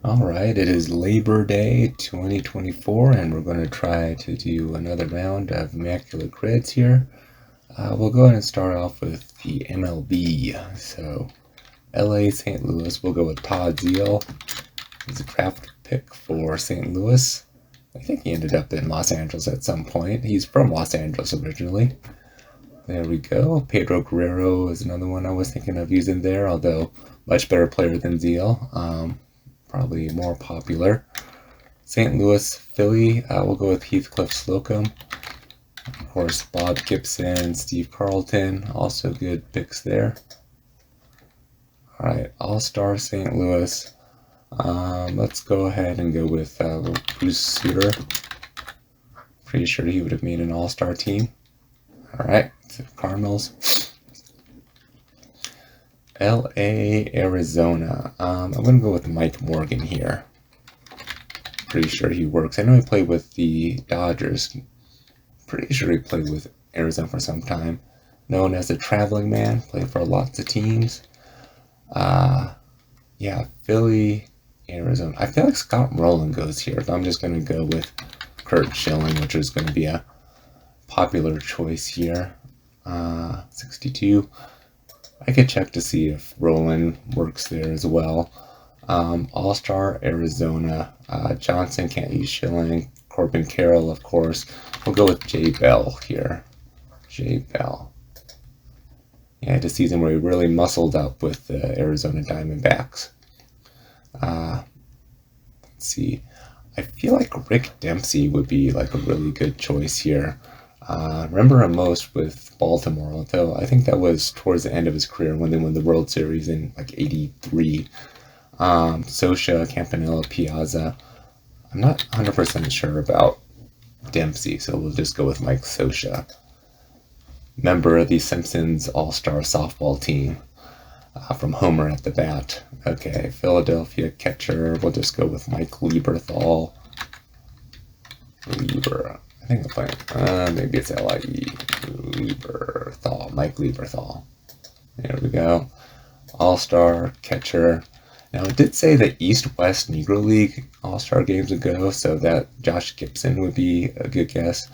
Alright, it is Labor Day 2024, and we're going to try to do another round of Immaculate grids here. We'll go ahead and start off with the MLB. So, LA, St. Louis, we'll go with Todd Zeal. He's a draft pick for St. Louis. I think he ended up in Los Angeles at some point. He's from Los Angeles originally. There we go. Pedro Guerrero is another one I was thinking of using there, although much better player than Zeal. Probably more popular. St. Louis, Philly, we'll go with Heathcliff Slocum. Of course, Bob Gibson, Steve Carlton, also good picks there. Alright, All-Star St. Louis. Let's go ahead and go with Bruce Sutter. Pretty sure he would have made an All-Star team. Alright, Cardinals. LA, Arizona. I'm going to go with Mike Morgan here. Pretty sure he works. I know he played with the Dodgers. Pretty sure he played with Arizona for some time. Known as a traveling man. Played for lots of teams. Yeah, Philly, Arizona. I feel like Scott Rowland goes here, but I'm just going to go with Kurt Schilling, which is going to be a popular choice here. 62. I could check to see if Rowland works there as well. All-Star, Arizona. Johnson, can't use Schilling. Corbin Carroll, of course. We'll go with Jay Bell here. Jay Bell. Yeah, had a season where he really muscled up with the Arizona Diamondbacks. Let's see. I feel like Rick Dempsey would be like a really good choice here. Remember him most with Baltimore, although I think that was towards the end of his career when they won the World Series in like '83. Scioscia, Campanella, Piazza. I'm not 100% sure about Dempsey, so we'll just go with Mike Scioscia. Member of the Simpsons All-Star softball team, from Homer at the bat. Okay, Philadelphia catcher, we'll just go with Mike Lieberthal. I think I'm playing, maybe it's L-I-E, Lieberthal, Mike Lieberthal. There we go. All-Star catcher. Now, it did say the East-West Negro League All-Star games ago, so that Josh Gibson would be a good guess.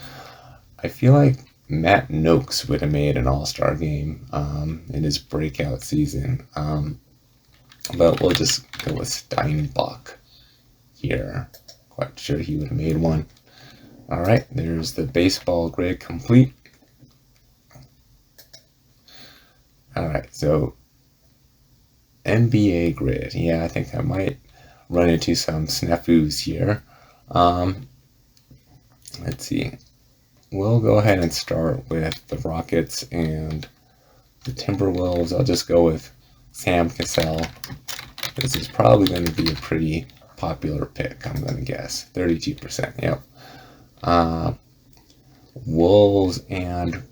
I feel like Matt Noakes would have made an All-Star game in his breakout season. But we'll just go with Steinbach here. Quite sure he would have made one. Alright, there's the baseball grid complete. Alright, so NBA grid. Yeah, I think I might run into some snafus here. Let's see. We'll go ahead and start with the Rockets and the Timberwolves. I'll just go with Sam Cassell. This is probably going to be a pretty popular pick, I'm going to guess. 32%, yep. Wolves and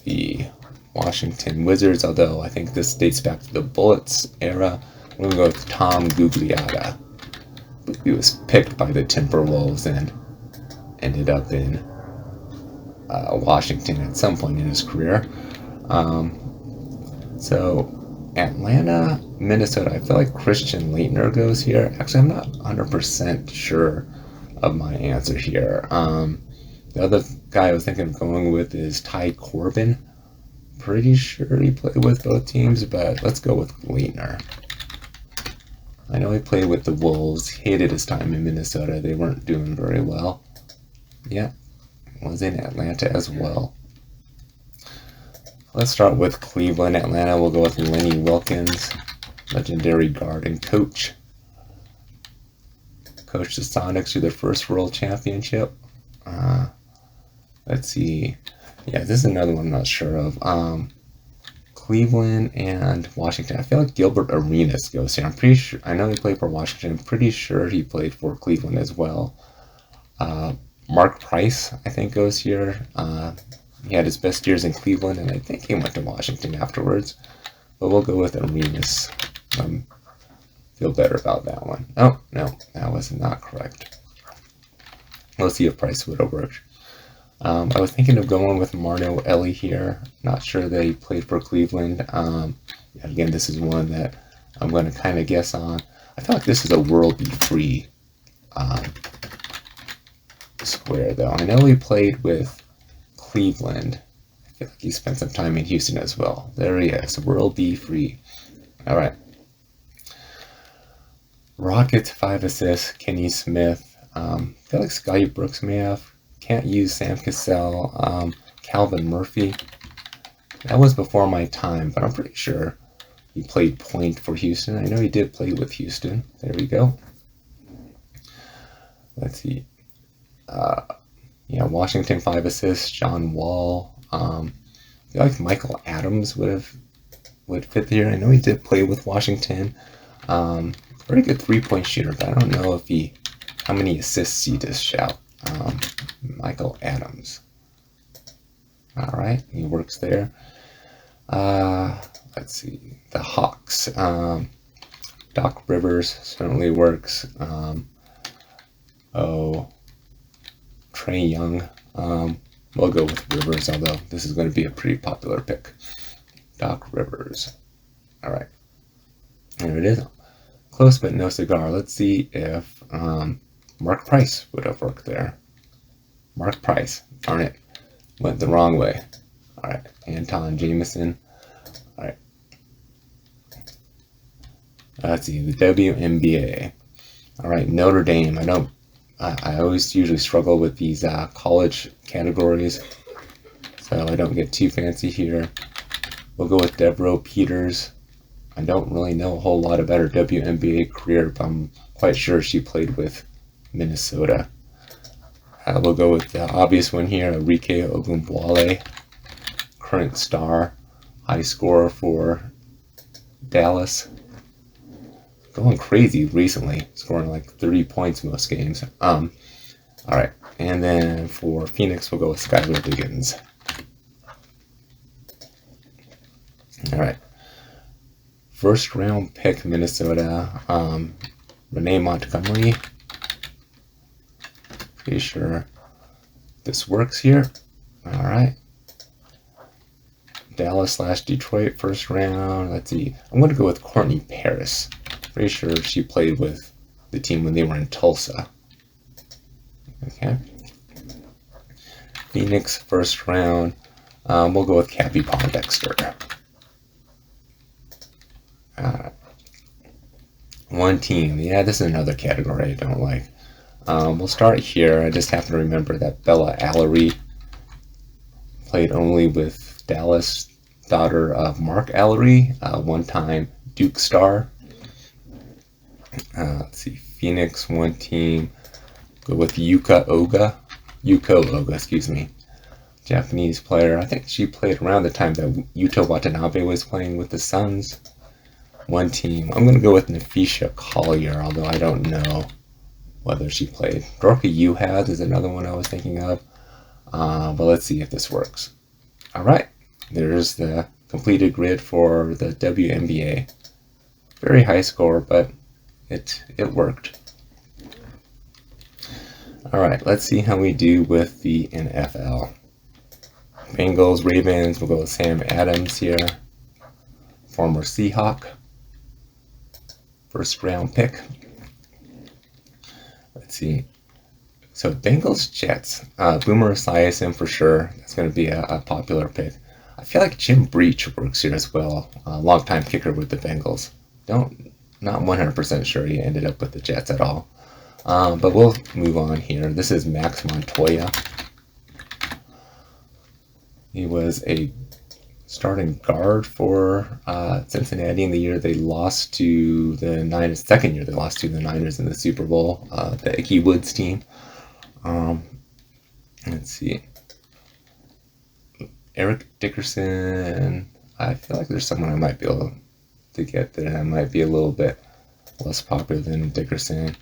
the Washington Wizards, although I think this dates back to the Bullets era. I'm going to go with Tom Gugliotta. He was picked by the Timberwolves and ended up in Washington at some point in his career. So Atlanta, Minnesota, I feel like Christian Laettner goes here. Actually, I'm not 100% sure of my answer here. The other guy I was thinking of going with is Ty Corbin. Pretty sure he played with both teams, but let's go with Laettner. I know he played with the Wolves, hated his time in Minnesota. They weren't doing very well. Yeah, was in Atlanta as well. Let's start with Cleveland. Atlanta, we'll go with Lenny Wilkens, legendary guard and coach. Coached the Sonics to their first world championship. Let's see. Yeah, this is another one I'm not sure of. Cleveland and Washington. I feel like Gilbert Arenas goes here. I'm pretty sure. I know he played for Washington. I'm pretty sure he played for Cleveland as well. Mark Price, I think, goes here. He had his best years in Cleveland, and I think he went to Washington afterwards. But we'll go with Arenas. Feel better about that one. Oh, no, that was not correct. We'll see if Price would have worked. I was thinking of going with Marno Ellie here. Not sure that he played for Cleveland. Again, this is one that I'm going to kind of guess on. I feel like this is a World Be Free square, though. I know he played with Cleveland. I feel like he spent some time in Houston as well. There he is. World Be Free. All right. Rockets, 5 assists. Kenny Smith. I feel like Scotty Brooks may have. Can't use Sam Cassell. Calvin Murphy. That was before my time, but I'm pretty sure he played point for Houston. I know he did play with Houston. There we go. Let's see. Yeah, Washington, 5 assists. John Wall. I feel like Michael Adams would fit here. I know he did play with Washington. Pretty good 3-point shooter, but I don't know if how many assists he dished out. Michael Adams. All right, he works there. Let's see, the Hawks. Doc Rivers certainly works. Trae Young. We'll go with Rivers, although this is going to be a pretty popular pick. Doc Rivers. All right, there it is. Close but no cigar. Let's see if Mark Price would have worked there. Mark Price. Darn it. Went the wrong way. All right. Anton Jameson. All right. Let's see. The WNBA. All right. Notre Dame. I always usually struggle with these college categories, so I don't get too fancy here. We'll go with Devereaux Peters. I don't really know a whole lot about her WNBA career, but I'm quite sure she played with Minnesota. We'll go with the obvious one here, Enrique Ogunbowale, current star, high scorer for Dallas. Going crazy recently, scoring like 30 points most games. All right, and then for Phoenix, we'll go with Skylar Diggins. All right. First round pick, Minnesota, Renee Montgomery. Pretty sure this works here. All right. Dallas/Detroit, first round. Let's see. I'm going to go with Courtney Paris. Pretty sure she played with the team when they were in Tulsa. Okay. Phoenix, first round. We'll go with Cappie Pondexter. One team. Yeah, this is another category I don't like. We'll start here. I just have to remember that Bella Allery played only with Dallas, daughter of Mark Allery, one-time Duke star. Let's see, Phoenix, one team. Go with Yuko Oga, excuse me. Japanese player. I think she played around the time that Yuta Watanabe was playing with the Suns. One team. I'm going to go with Nafisha Collier, although I don't know whether she played. Dorka Uhad is another one I was thinking of. But let's see if this works. All right. There's the completed grid for the WNBA. Very high score, but it worked. All right. Let's see how we do with the NFL. Bengals, Ravens. We'll go with Sam Adams here. Former Seahawk. First round pick. Let's see. So Bengals, Jets. Boomer Esiason for sure. That's going to be a popular pick. I feel like Jim Breach works here as well. Longtime kicker with the Bengals. Not 100% sure he ended up with the Jets at all. But we'll move on here. This is Max Montoya. He was a starting guard for Cincinnati in the year they lost to the Niners. Second year they lost to the Niners in the Super Bowl. The Ickey Woods team. Let's see. Eric Dickerson. I feel like there's someone I might be able to get there that might be a little bit less popular than Dickerson.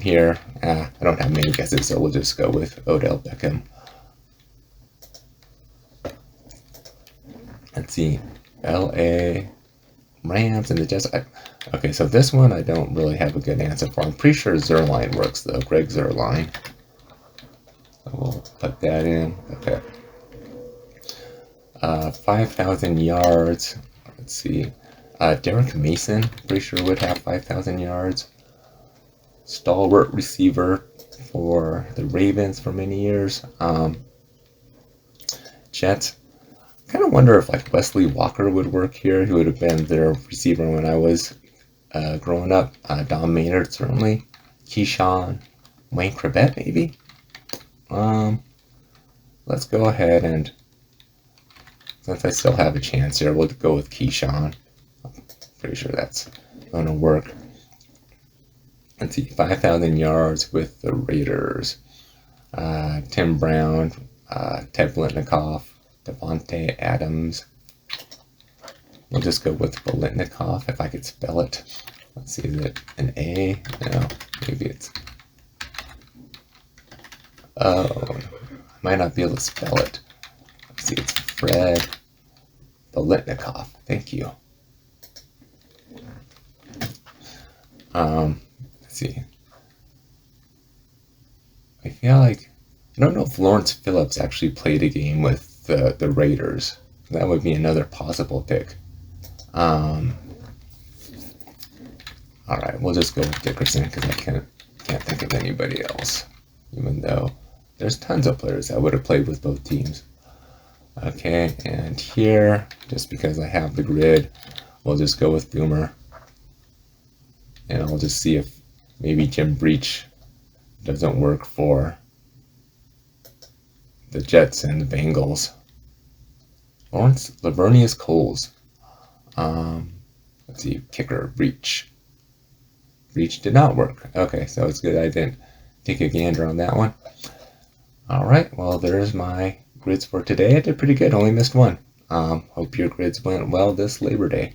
Here, I don't have many guesses, so we'll just go with Odell Beckham. Let's see, LA Rams and the Jets. Okay, so this one I don't really have a good answer for. I'm pretty sure Zerline works though, Greg Zerline. So we'll put that in. Okay. 5,000 yards. Let's see. Derek Mason, pretty sure would have 5,000 yards. Stalwart receiver for the Ravens for many years. Jets. Kind of wonder if like Wesley Walker would work here. He would have been their receiver when I was growing up. Don Maynard certainly. Keyshawn, Wayne Krebet maybe. Let's go ahead and, since I still have a chance here, we'll go with Keyshawn. I'm pretty sure that's going to work. Let's see, 5,000 yards with the Raiders. Tim Brown, Ted Blitnikoff, Devontae Adams. We'll just go with Bolitnikoff if I could spell it. Let's see, is it an A? No, maybe it's... Oh, I might not be able to spell it. Let's see, it's Fred Bolitnikoff. Thank you. Let's see. I feel like... I don't know if Lawrence Phillips actually played a game with the Raiders. That would be another possible pick. Alright, we'll just go with Dickerson because I can't think of anybody else. Even though there's tons of players that would have played with both teams. Okay, and here, just because I have the grid, we'll just go with Boomer. And I'll just see if maybe Jim Breach doesn't work for the Jets and the Bengals. Lawrence Lavernius Coles. Let's see, kicker, Breach. Breach did not work. Okay, so it's good I didn't take a gander on that one. Alright, well there's my grids for today. I did pretty good, only missed one. Hope your grids went well this Labor Day.